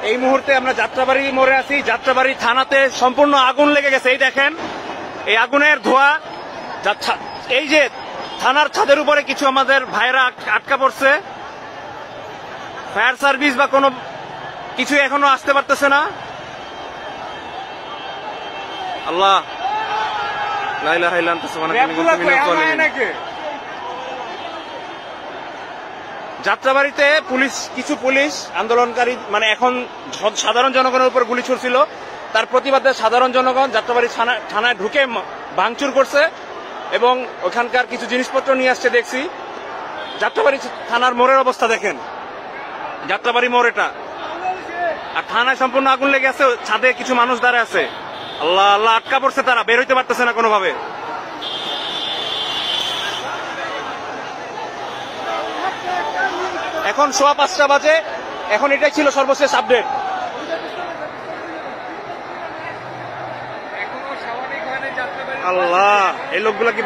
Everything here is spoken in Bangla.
এই মুহূর্তে আমরা যাত্রাবাড়ি মোড়ে আছি। যাত্রাবাড়ি থানাতে সম্পূর্ণ আগুন লেগে গেছে। এই দেখেন, এই আগুনের ধোঁয়া। এই যে থানার ছাদের উপরে কিছু আমাদের ভাইরা আটকা পড়ছে। ফায়ার সার্ভিস বা কোনো কিছু এখনো আসতে পারতেছে না। আল্লাহ, লা ইলাহা ইল্লা আনতা সুবহানাকা ইন্নী কুনতু মিনাজ জালিমিন। যাত্রাবাড়িতে কিছু পুলিশ আন্দোলনকারী মানে এখন সাধারণ জনগণের উপর গুলি ছুড়ছিল। তার প্রতিবাদে সাধারণ জনগণ যাত্রাবাড়ি থানায় ঢুকে ভাঙচুর করছে এবং ওখানকার কিছু জিনিসপত্র নিয়ে আসছে দেখছি। যাত্রাবাড়ি থানার মোড়ের অবস্থা দেখেন, যাত্রাবাড়ি মোড় এটা। আর থানায় সম্পূর্ণ আগুন লেগে আছে, ছাদে কিছু মানুষ দাঁড়ায় আছে। আল্লাহ আল্লাহ, আটকা পড়ছে, তারা বের হইতে পারতেছে না কোনোভাবে। এখন 5:15 বাজে। এখন এটাই ছিল সর্বশেষ আপডেট। আল্লাহ, এই লোকগুলা কি